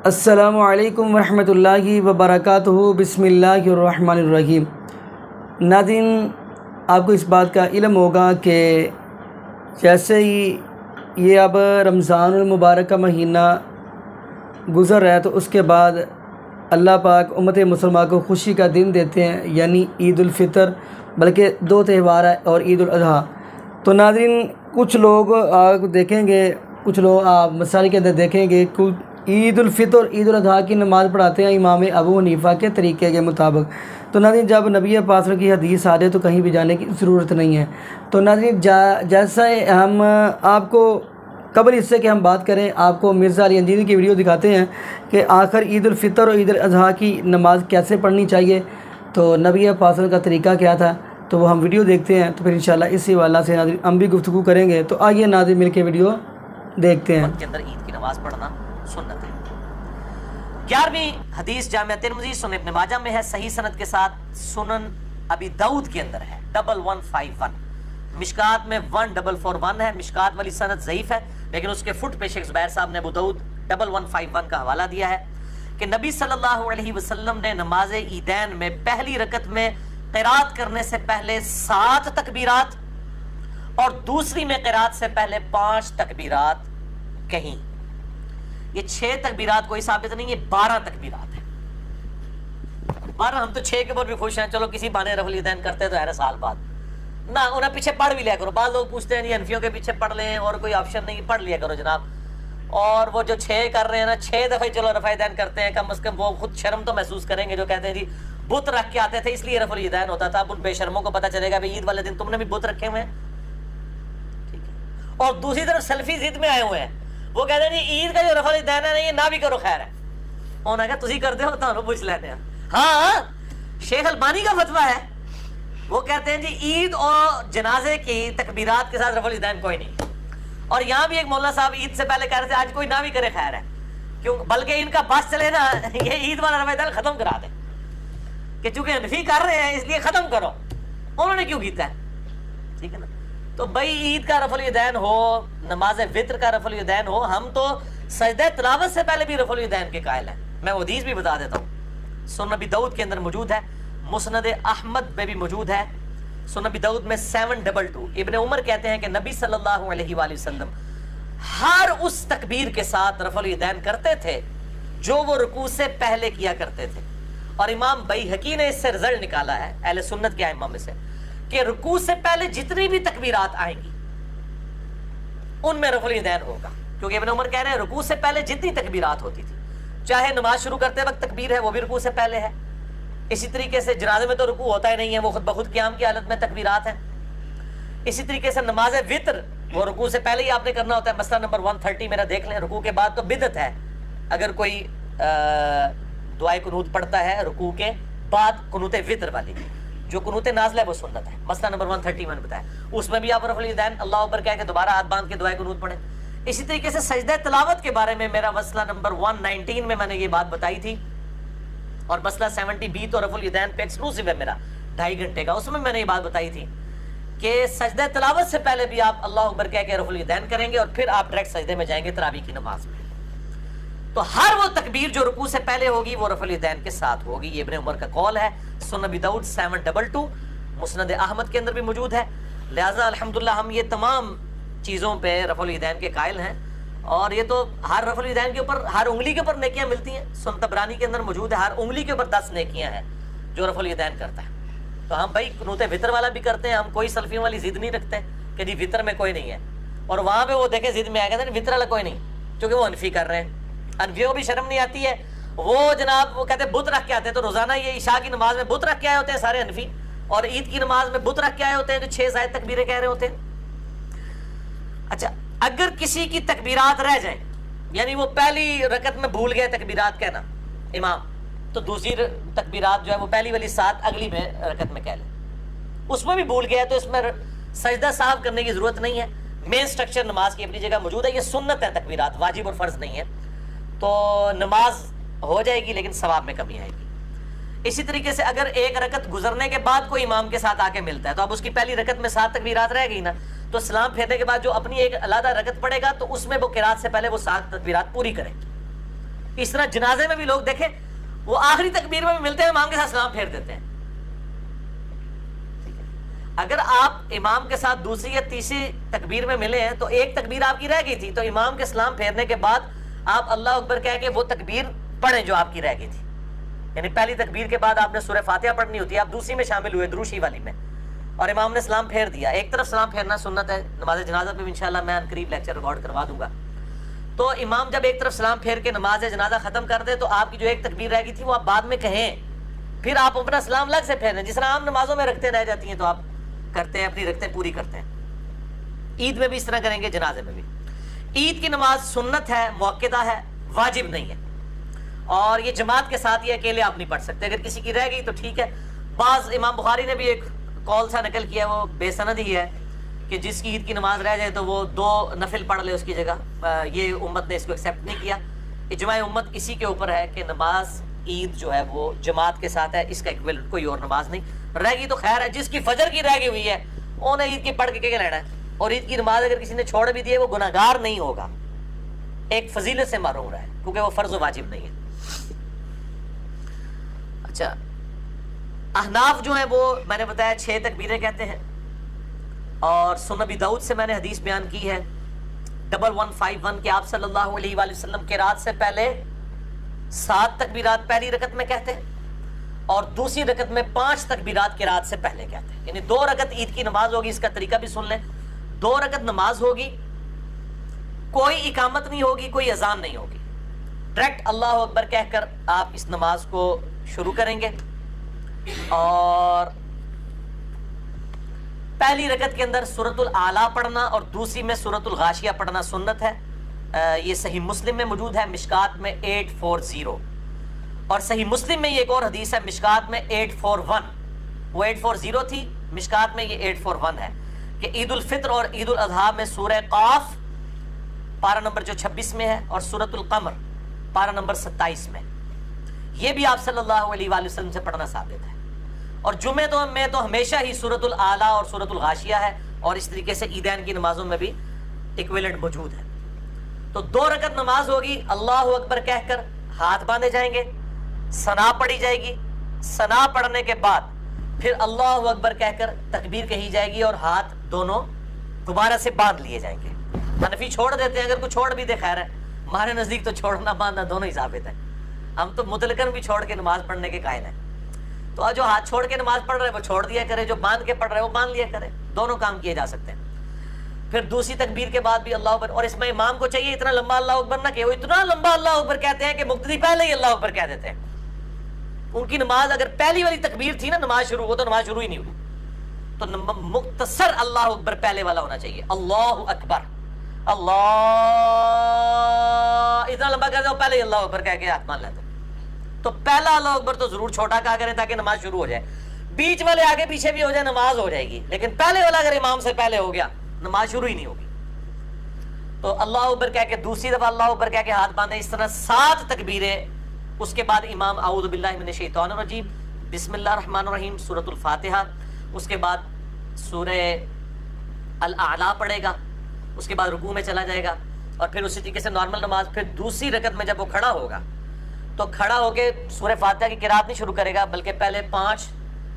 السلام علیکم ورحمۃ اللہ وبرکاتہ۔ بسم اللہ الرحمن الرحیم۔ ناظرین، آپ کو اس بات کا علم ہوگا کہ جیسے ہی یہ اب رمضان المبارک کا مہینہ گزر رہا ہے تو اس کے بعد اللہ پاک امت مسلمہ کو خوشی کا دن دیتے ہیں، یعنی عید الفطر، بلکہ دو تہوار ہے اور عید الاضحیٰ۔ تو ناظرین، کچھ لوگ آپ دیکھیں گے، کچھ لوگ آپ مسائل کے اندر دیکھیں گے عید الفطر عید الاضحیٰ کی نماز پڑھاتے ہیں امام ابو حنیفہ کے طریقے کے مطابق۔ تو ناظرین، جب نبی پاک صلی اللہ علیہ وسلم کی حدیث آ جائے تو کہیں بھی جانے کی ضرورت نہیں ہے۔ تو ناظرین، جیسا ہم آپ کو قبل اس سے کہ ہم بات کریں، آپ کو مرزا علی انجیری کی ویڈیو دکھاتے ہیں کہ آخر عید الفطر اور عید الاضحیٰ کی نماز کیسے پڑھنی چاہیے، تو نبی پاک صلی اللہ علیہ وسلم کا طریقہ کیا تھا، تو وہ ہم ویڈیو دیکھتے ہیں، تو پھر انشاءاللہ اسی حوالہ سے ناظرین ہم بھی گفتگو کریں گے۔ تو آئیے ناظرین مل کے ویڈیو دیکھتے ہیں۔ کے اندر عید کی نماز پڑھنا سنت ہے۔ 11ویں حدیث جامع ترمذی سنن ابن ماجہ میں ہے، صحیح سند کے ساتھ سنن ابی داؤد کے اندر ہے 1151، مشکات میں 1441 ہے۔ مشکات والی سند ضعیف ہے، لیکن اس کے فٹ پہ شیخ زبیر صاحب نے ابو داؤد 1151 کا حوالہ دیا ہے کہ نبی صلی اللہ علیہ وسلم نے نماز عیدین میں پہلی رکعت میں قرات کرنے سے پہلے 7 تکبیرات اور دوسری میں قرات سے پہلے 5 تکبیرات کہیں۔ یہ 6 تکبیرات کوئی ثابت نہیں، یہ 12 تکبیرات ہیں۔ 12 ہم تو 6 کے اوپر بھی خوش ہیں، چلو کسی بہانے رفع الیدین کرتے تو ہر سال بعد نہ انہیں پیچھے پڑھ بھی لیا کرو۔ بعض لوگ پوچھتے ہیں جی حنفیوں کے پیچھے پڑھ لیں اور کوئی آپشن نہیں، پڑھ لیا کرو جناب۔ اور وہ جو 6 کر رہے ہیں نا، 6 دفعہ چلو رفع الیدین کرتے ہیں، کم از کم وہ خود شرم تو محسوس کریں گے جو کہتے ہیں جی بت رکھ کے آتے تھے اس لیے رفع الیدین ہوتا تھا۔ اب ان بے شرموں کو پتہ چلے گا کہ عید والے دن تم نے بھی بت رکھے ہوئے ہیں، ٹھیک ہے۔ اور دوسری طرف سیلفی ضد میں آئے ہوئے ہیں، وہ کہتے ہیں جی عید کا جو رفع الیدین ہے یہ نہ بھی کرو خیر ہے۔ انہوں نے کہا تسی کرتے ہو تو پوچھ لیتے ہیں۔ ہاں، شیخ البانی کا فتویٰ ہے، وہ کہتے ہیں جی عید اور جنازے کی تکبیرات کے ساتھ رفع الیدین کوئی نہیں۔ اور یہاں بھی ایک مولانا صاحب عید سے پہلے کہہ رہے تھے آج کوئی نہ بھی کرے خیر ہے، کیوں بلکہ ان کا بس چلے نا یہ عید والا رفع الیدین ختم کرا دیں کہ چونکہ حنفی کر رہے ہیں اس لیے ختم کرو۔ انہوں نے کیوں کیتا ہے، ٹھیک ہے نا۔ تو بھائی عید کا رفع الیدین ہو، نماز وطر کا رفع الیدین ہو، ہم تو سجدہ تلاوت سے پہلے بھی رفع الیدین کے قائل ہیں۔ میں وہ حدیث بھی بتا دیتا ہوں، سنن ابی داؤد کے اندر موجود ہے، مسند احمد میں بھی موجود ہے، سنن ابی داؤد میں 722۔ ابن عمر کہتے ہیں کہ نبی صلی اللہ علیہ وآلہ وسلم ہر اس تکبیر کے ساتھ رفع الیدین کرتے تھے جو وہ رکوع سے پہلے کیا کرتے تھے۔ اور امام بیہقی نے اس سے رزلٹ نکالا ہے اہل سنت کے ائمہ میں سے کہ رکوع سے پہلے جتنی بھی تکبیرات آئیں گی ان میں رفع الیدین ہوگا، کیونکہ ابن عمر کہہ رہے ہیں رکوع سے پہلے جتنی تکبیرات ہوتی تھی، چاہے نماز شروع کرتے وقت تکبیر ہے وہ بھی رکوع سے پہلے ہے۔ اسی طریقے سے جنازے میں تو رکوع ہوتا ہی نہیں ہے، وہ خود بخود قیام کی حالت میں تکبیرات ہیں۔ اسی طریقے سے نماز وطر وہ رکوع سے پہلے ہی آپ نے کرنا ہوتا ہے، مسئلہ نمبر 130 میرا دیکھ لیں۔ رکوع کے بعد تو بدعت ہے اگر کوئی دعائے قنوت پڑھتا ہے رکوع کے بعد، قنوت وطر والی جو قنوت نازلہ ہے وہ سنت ہے، مسئلہ نمبر 130 میں نے بتایا، اس میں بھی آپ رفع الیدین اللہ اکبر کہہ کے دوبارہ ہاتھ باندھ کے دعائے قنوت پڑھیں۔ اسی طریقے سے سجدہ تلاوت کے بارے میں میرا مسئلہ نمبر 119 میں نے یہ بات بتائی تھی، اور مسئلہ 70B تو رفع الیدین پہ ایکسکلوسیو ہے میرا 2.5 گھنٹے کا، اس میں نے یہ بات بتائی تھی کہ سجدہ تلاوت سے پہلے بھی آپ اللہ اکبر کہہ کے رفع الیدین کریں گے اور پھر آپ ڈائریکٹ سجدے میں جائیں گے تراویح کی نماز میں۔ تو ہر وہ تکبیر جو رکوع سے پہلے ہوگی وہ رفع الیدین کے ساتھ ہوگی، یہ ابن عمر کا قول ہے۔ سنن ابی داؤد 722، مسند احمد کے اندر بھی موجود ہے۔ لہٰذا الحمدللہ ہم یہ تمام چیزوں پہ رفع الیدین کے قائل ہیں، اور یہ تو ہر رفع الیدین کے اوپر ہر انگلی کے اوپر نیکیاں ملتی ہیں۔ سنن طبرانی کے اندر موجود ہے ہر انگلی کے اوپر 10 نیکیاں ہیں جو رفع الیدین کرتا ہے۔ تو ہم بھائی قنوت وطر والا بھی کرتے ہیں، ہم کوئی سلفیوں والی ضد نہیں رکھتے کہ جی وطر میں کوئی نہیں ہے، اور وہاں پہ وہ دیکھیں ضد میں آ گئے وطر والا کوئی نہیں، کیونکہ وہ حنفی کر رہے ہیں۔ حنفیوں کو بھی شرم نہیں آتی ہے، وہ جناب وہ کہتے ہیں بت رکھ کے آتے ہیں، تو روزانہ یہ عشاء کی نماز میں بت رکھ کے آئے ہوتے ہیں سارے حنفی، اور عید کی نماز میں بت رکھ کے آئے ہوتے ہیں جو 6 زائد تکبیریں کہہ رہے ہوتے ہیں۔ اچھا، اگر کسی کی تکبیرات رہ جائیں، یعنی وہ پہلی رکعت میں بھول گئے تکبیرات کہنا امام، تو دوسری تکبیرات جو ہے وہ پہلی والی 7 اگلی میں رکعت میں کہہ لیں، اس میں بھی بھول گیا تو اس میں سجدہ صاحب کرنے کی ضرورت نہیں ہے۔ مین سٹرکچر نماز کی اپنی جگہ موجود ہے، یہ سنت ہے تکبیرات، واجب اور فرض نہیں ہے، تو نماز ہو جائے گی لیکن ثواب میں کمی آئے گی۔ اسی طریقے سے اگر ایک رکعت گزرنے کے بعد کوئی امام کے ساتھ آ کے ملتا ہے تو اب اس کی پہلی رکعت میں 7 تکبیرات رہ گئی نا، تو سلام پھیرنے کے بعد جو اپنی ایک علیحدہ رکعت پڑے گا تو اس میں وہ قرات سے پہلے وہ 7 تکبیرات پوری کرے، اس طرح جنازے میں بھی لوگ دیکھیں وہ آخری تکبیر میں بھی ملتے ہیں، امام کے ساتھ سلام پھیر دیتے ہیں. اگر آپ امام کے ساتھ دوسری یا تیسری تکبیر میں ملے ہیں تو ایک تکبیر آپ کی رہ گئی تھی، تو امام کے سلام پھیرنے کے بعد آپ اللہ اکبر کہہ کے وہ تکبیر پڑھیں جو آپ کی رہ گئی تھی. یعنی پہلی تکبیر کے بعد آپ نے سورہ فاتحہ پڑھنی ہوتی ہے، آپ دوسری میں شامل ہوئے دروشی والی میں، اور امام نے سلام پھیر دیا. ایک طرف سلام پھیرنا سنت ہے، نماز جنازہ پہ بھی انشاءاللہ میں قریب لیکچر ریکارڈ کروا دوں گا. تو امام جب ایک طرف سلام پھیر کے نماز جنازہ ختم کر دے تو آپ کی جو ایک تکبیر رہ گئی تھی وہ آپ بعد میں کہیں، پھر آپ اپنا سلام الگ سے پھیریں جس طرح عام نمازوں میں رکھتے رہ جاتی ہیں تو آپ کرتے ہیں، اپنی رکھتے پوری کرتے ہیں. عید میں بھی اس طرح کریں گے، جنازے میں بھی. عید کی نماز سنت ہے، موقدہ ہے، واجب نہیں ہے، اور یہ جماعت کے ساتھ، یہ اکیلے آپ نہیں پڑھ سکتے. اگر کسی کی رہ گئی تو ٹھیک ہے. بعض امام بخاری نے بھی ایک قول سا نقل کیا، وہ بے سند ہی ہے، کہ جس کی عید کی نماز رہ جائے تو وہ 2 نفل پڑھ لے اس کی جگہ. یہ امت نے اس کو ایکسیپٹ نہیں کیا. اجماع امت اسی کے اوپر ہے کہ نماز عید جو ہے وہ جماعت کے ساتھ ہے، اس کا ایکویلنٹ کوئی اور نماز نہیں. رہ گئی تو خیر ہے، جس کی فجر کی رہ گئی ہوئی ہے انہیں عید کی پڑھ کے کیا لینا ہے. اور عید کی نماز اگر کسی نے چھوڑ بھی دی ہے وہ گناہگار نہیں ہوگا، ایک فضیلت سے محروم رہا ہے کیونکہ وہ فرض و واجب نہیں ہے. اچھا، احناف جو ہیں وہ میں نے بتایا 6 تکبیریں کہتے ہیں، اور سنن ابی داؤد سے میں نے حدیث بیان کی ہے 1151 کہ آپ صلی اللہ علیہ وآلہ وسلم کے رات سے پہلے 7 تکبیرات پہلی رکعت میں کہتے ہیں، اور دوسری رکعت میں 5 تکبیرات کے رات سے پہلے کہتے ہیں. یعنی 2 رکعت عید کی نماز ہوگی، اس کا طریقہ بھی سن لیں. 2 رکعت نماز ہوگی، کوئی اقامت نہیں ہوگی، کوئی اذان نہیں ہوگی. ڈائریکٹ اللہ اکبر کہہ کر آپ اس نماز کو شروع کریں گے، اور پہلی رکعت کے اندر سورۃ الاعلیٰ پڑھنا اور دوسری میں سورۃ الغاشیہ پڑھنا سنت ہے. یہ صحیح مسلم میں موجود ہے، مشکات میں 840، اور صحیح مسلم میں یہ ایک اور حدیث ہے مشکات میں 841. وہ 840 تھی، مشکات میں یہ 841 ہے کہ عید الفطر اور عید الاضحیٰ میں سورہ قاف پارہ نمبر جو 26 میں ہے، اور سورۃ القمر پارہ نمبر 27 میں. یہ بھی آپ صلی اللہ علیہ وآلہ وسلم سے پڑھنا ثابت ہے. اور جمعہ میں تو ہمیشہ ہی سورۃ الاعلیٰ اور سورۃ الغاشیہ ہے، اور اس طریقے سے عیدین کی نمازوں میں بھی ایکویلنٹ موجود ہے. تو 2 رکعت نماز ہوگی، اللہ اکبر کہہ کر ہاتھ باندھے جائیں گے، ثنا پڑھی جائے گی، ثنا پڑھنے کے بعد پھر اللہ اکبر کہہ کر تکبیر کہی جائے گی، اور ہاتھ دونوں دوبارہ سے باندھ لیے جائیں گے. حنفی چھوڑ دیتے ہیں، اگر کوئی چھوڑ بھی دے خیر ہے، ہمارے نزدیک تو چھوڑنا باندھنا دونوں ہی ثابت ہے. ہم تو مطلقاً بھی چھوڑ کے نماز پڑھنے کے قائل ہیں. تو جو ہاتھ چھوڑ کے نماز پڑھ رہے وہ چھوڑ دیا کرے، جو باندھ کے پڑھ رہے وہ باندھ لیا کرے، دونوں کام کیے جا سکتے ہیں. پھر دوسری تکبیر کے بعد بھی اللہ اکبر، اور اس میں امام کو چاہیے اتنا لمبا اللہ اکبر نہ کہ وہ اتنا لمبا اللہ اکبر کہتے ہیں کہ مقتدی پہلے ہی اللہ اکبر کہہ دیتے ہیں. ان کی نماز اگر پہلی والی تکبیر تھی نا نماز شروع، وہ تو نماز شروع ہی نہیں ہوئی. تو مختصر اللہ اکبر پہلے والا ہونا چاہیے، اللہ اکبر، اللہ اتنا لمبا کہتے ہو پہلے ہی اللہ اکبر کہہ کے ہاتھ مان لیتے. تو پہلا اللہ اکبر تو ضرور چھوٹا کہا کریں تاکہ نماز شروع ہو جائے. بیچ والے آگے پیچھے بھی ہو جائے نماز ہو جائے گی، لیکن پہلے والا اگر امام سے پہلے ہو گیا نماز شروع ہی نہیں ہوگی. تو اللہ اکبر کہہ کے دوسری دفعہ اللہ اکبر کہہ کے ہاتھ باندھے. اس طرح 7 تکبیریں. اس کے بعد امام اعوذ باللہ من الشیطان الرجیم، بسم اللہ الرحمن الرحیم، سورۃ الفاتحہ، اس کے بعد سورہ الاعلیٰ پڑھے گا، اس کے بعد رکوع میں چلا جائے گا، اور پھر اسی طریقے سے نارمل نماز. پھر دوسری رکعت میں جب وہ کھڑا ہوگا تو کھڑا ہو کے سورہ فاتحہ کی قرات نہیں شروع کرے گا، بلکہ پہلے 5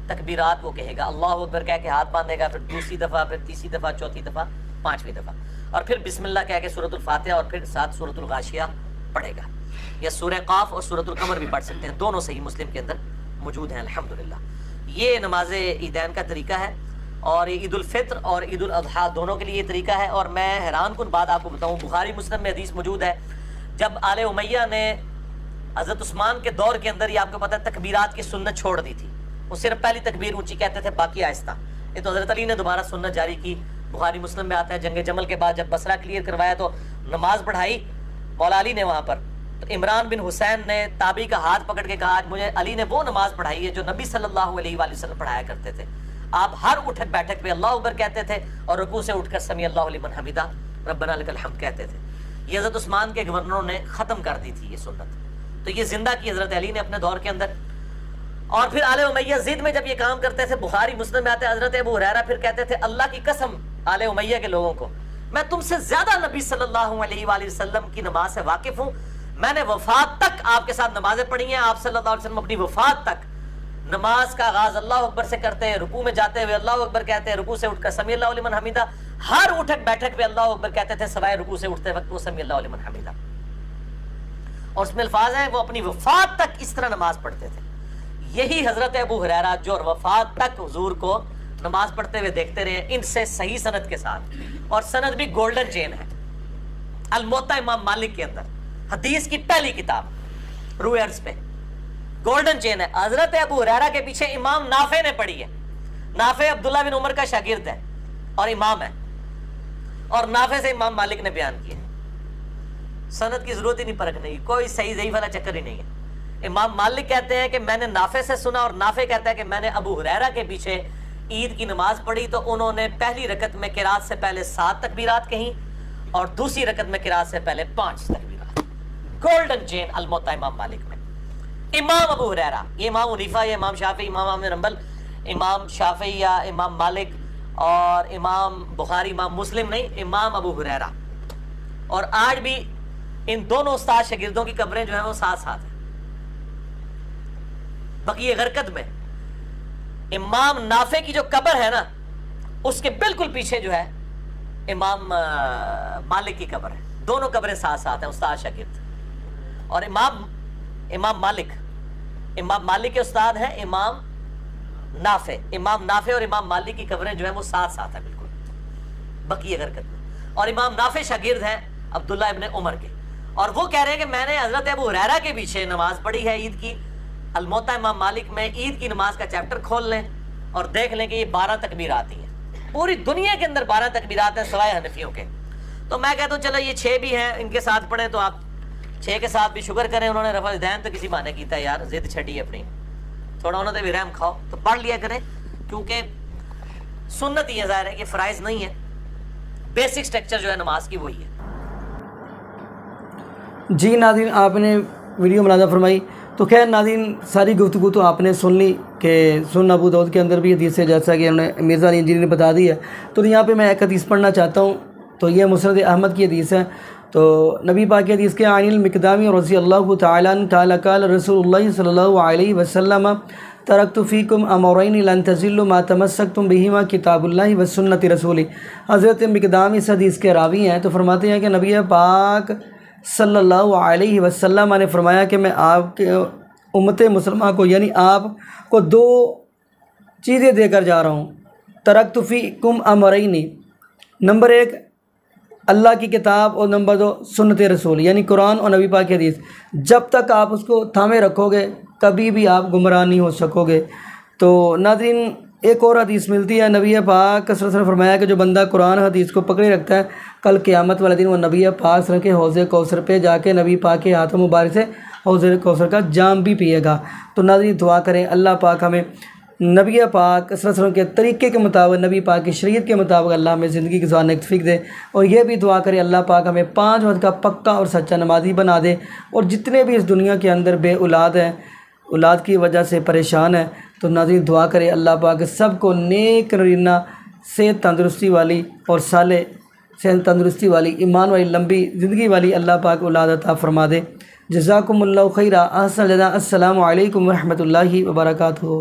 تکبیرات وہ کہے گا، اللہ اکبر کہہ کے ہاتھ باندھے گا، پھر دوسری دفعہ، پھر تیسری دفعہ، چوتھی دفعہ، 5ویں دفعہ، اور پھر بسم اللہ کہہ کے سورۃ الفاتحہ، اور پھر ساتھ سورۃ الغاشیہ پڑھے گا. یا سورہ قاف اور سورۃ القمر بھی پڑھ سکتے ہیں، دونوں صحیح مسلم کے اندر موجود ہیں الحمدللہ. یہ نماز عیدین کا طریقہ ہے، اور عید الفطر اور عید الاضحیٰ دونوں کے لیے یہ طریقہ ہے. اور میں حیران کن بات آپ کو بتاؤں، بخاری مسلم میں حدیث موجود ہے، جب آل امیہ نے حضرت عثمان کے دور کے اندر یہ آپ کو پتہ ہے تکبیرات کی سنت چھوڑ دی تھی، وہ صرف پہلی تکبیر اونچی کہتے تھے، باقی آہستہ. یہ تو حضرت علی نے دوبارہ سنت جاری کی، بخاری مسلم میں آتا ہے. جنگ جمل کے بعد جب بصرہ کلیئر کروایا تو نماز پڑھائی مولا علی نے وہاں پر، تو عمران بن حسین نے تابعی کا ہاتھ پکڑ کے کہا مجھے علی نے وہ نماز پڑھائی ہے جو نبی صلی اللہ علیہ وآلہ وسلم پڑھایا کرتے تھے. آپ ہر اٹھک بیٹھک پہ اللہ اکبر کہتے تھے، اور رکوع سے اٹھ کر سمیع اللہ لمن حمیدہ ربنا لک الحمد کہتے تھے. یہ حضرت عثمان کے گورنروں نے ختم کر دی تھی یہ سنت، تو یہ زندہ کی حضرت علی نے اپنے دور کے اندر. اور پھر آل امیہ ضد میں جب یہ کام کرتے تھے، بخاری مسلم میں آتے ہیں حضرت ابو ہریرہ پھر کہتے تھے اللہ کی قسم آل امیہ کے لوگوں کو، میں تم سے زیادہ نبی صلی اللہ علیہ وآلہ وسلم کی نماز سے واقف ہوں، میں نے وفات تک آپ کے ساتھ نمازیں پڑھی ہیں. آپ صلی اللہ علیہ وسلم اپنی وفات تک نماز کا آغاز اللہ اکبر سے کرتے ہیں, رکوع میں جاتے ہوئے اللہ اکبر کہتے ہیں, رکوع سے اٹھ کر سمیع اللہ لمن حمیدہ, ہر اٹھک بیٹھک پہ اللہ اکبر کہتے تھے سوائے رکوع سے اٹھتے وقت وہ سمیع اللہ لمن حمیدہ. اور اس میں الفاظ ہیں وہ اپنی وفات تک اس طرح نماز پڑھتے تھے. یہی حضرت ابو ہریرہ جو وفات تک حضور کو نماز پڑھتے ہوئے دیکھتے رہے, ان سے صحیح سند کے ساتھ, اور سند بھی گولڈن چین ہے. الموطا امام مالک کے اندر حدیث کی پہلی کتاب روح ارض پہ گولڈن چین ہے. حضرت ابو ہریرہ کے پیچھے امام نافع نے پڑھی ہے. نافع عبداللہ بن عمر کا شاگرد ہے اور امام ہے, اور نافع سے امام مالک نے بیان کیا. سند کی ضرورت ہی نہیں پرکھنے کی, کوئی صحیح ضعیف والا چکر ہی نہیں ہے. امام مالک کہتے ہیں کہ میں نے نافع سے سنا, اور نافع کہتا ہے کہ میں نے ابو ہریرہ کے پیچھے عید کی نماز پڑھی تو انہوں نے پہلی رکعت میں قرات سے پہلے 7 تکبیرات کہیں اور دوسری رکعت میں قرات سے پہلے 5 تکبیرات. گولڈن چین الموطا امام مالک میں. امام ابو ہریرہ, یہ امام حنیفہ یا امام شافعی, امام احمد بن حنبل, امام شافعی یا امام مالک اور امام بخاری امام مسلم نہیں, امام ابو ہریرہ. اور آج بھی ان دونوں استاد شاگردوں کی قبریں جو ہیں وہ ساتھ ساتھ ہیں. بقیہ غرقد میں امام نافع کی جو قبر ہے نا, اس کے بالکل پیچھے جو ہے امام مالک کی قبر ہے. دونوں قبریں ساتھ ساتھ ہیں, استاد شاگرد. اور امام مالک کے استاد ہیں امام نافع. امام نافع اور امام مالک کی قبریں جو ہیں وہ ساتھ ساتھ ہیں بالکل بقیہ غرقد میں. اور امام نافع شاگرد ہیں عبداللہ ابن عمر کے, اور وہ کہہ رہے ہیں کہ میں نے حضرت ابو ہریرہ کے پیچھے نماز پڑھی ہے عید کی. الموطا امام مالک میں عید کی نماز کا چیپٹر کھول لیں اور دیکھ لیں کہ یہ 12 تکبیرات ہی ہیں. پوری دنیا کے اندر 12 تکبیرات ہیں سوائے حنفیوں کے. تو میں کہتا ہوں چلو یہ 6 بھی ہیں, ان کے ساتھ پڑھیں تو آپ 6 کے ساتھ بھی شکر کریں. انہوں نے رفع دین تو کسی معنی کیتا ہے یار, ضد چھڑی ہے اپنی, تھوڑا انہوں نے بھی رحم کھاؤ تو پڑھ لیا کریں, کیونکہ سنت ہی ہے, ظاہر ہے کہ فرائض نہیں ہے. بیسک سٹرکچر جو ہے نماز کی وہی ہے. جی ناظرین, آپ نے ویڈیو ملاحظہ فرمائی. تو خیر ناظرین, ساری گفتگو تو آپ نے سن لی کہ سنن ابو داؤد کے اندر بھی حدیث ہے, جیسا کہ انہوں نے مرزا علی انجیری نے بتا دی ہے. تو یہاں پہ میں ایک حدیث پڑھنا چاہتا ہوں. تو یہ مسند احمد کی حدیث ہے. تو نبی پاک کی حدیث کے عن المقدام رضی اللہ تعالیٰ عنہ قال قال رسول اللہ صلی اللہ علیہ وسلم ترکت فیکم امرین لن تضلوا ما تمسکتم بہما کتاب اللہ و سنت رسولی. حضرت مقدام اس حدیث کے راوی ہیں. تو فرماتے ہیں کہ نبی پاک صلی اللہ علیہ وسلم نے فرمایا کہ میں آپ کے امت مسلمہ کو یعنی آپ کو 2 چیزیں دے کر جا رہا ہوں. ترکت فیکم امرین, نمبر 1 اللہ کی کتاب, اور نمبر 2 سنت رسول یعنی قرآن اور نبی پاک کی حدیث. جب تک آپ اس کو تھامے رکھو گے کبھی بھی آپ گمراہ نہیں ہو سکو گے. تو ناظرین, ایک اور حدیث ملتی ہے. نبی پاک صلی اللہ علیہ وسلم نے فرمایا کہ جو بندہ قرآن حدیث کو پکڑے رکھتا ہے کل قیامت والے دن وہ نبی پاک صلی اللہ علیہ وسلم کے حوض کوثر پہ جا کے نبی پاک کے ہاتھوں مبارک سے حوض کوثر کا جام بھی پیے گا. تو ناظرین دعا کریں اللہ پاک ہمیں نبی پاک صلی اللہ علیہ وسلم کے طریقے کے مطابق, نبی پاک کی شریعت کے مطابق اللہ ہمیں زندگی گزارنے کی توفیق دے. اور یہ بھی دعا کریں اللہ پاک ہمیں 5 وقت کا پکا اور سچا نمازی بنا دے. اور جتنے بھی اس دنیا کے اندر بے اولاد ہیں, اولاد کی وجہ سے پریشان ہیں, تو ناظرین دعا کریں اللہ پاک سب کو نیک نرینہ صحت تندرستی والی اور صالح صحت تندرستی والی ایمان والی لمبی زندگی والی اللہ پاک اولاد عطا فرما دے. جزاکم اللہ خیرہ. السلام علیکم ورحمۃ اللہ وبرکاتہ.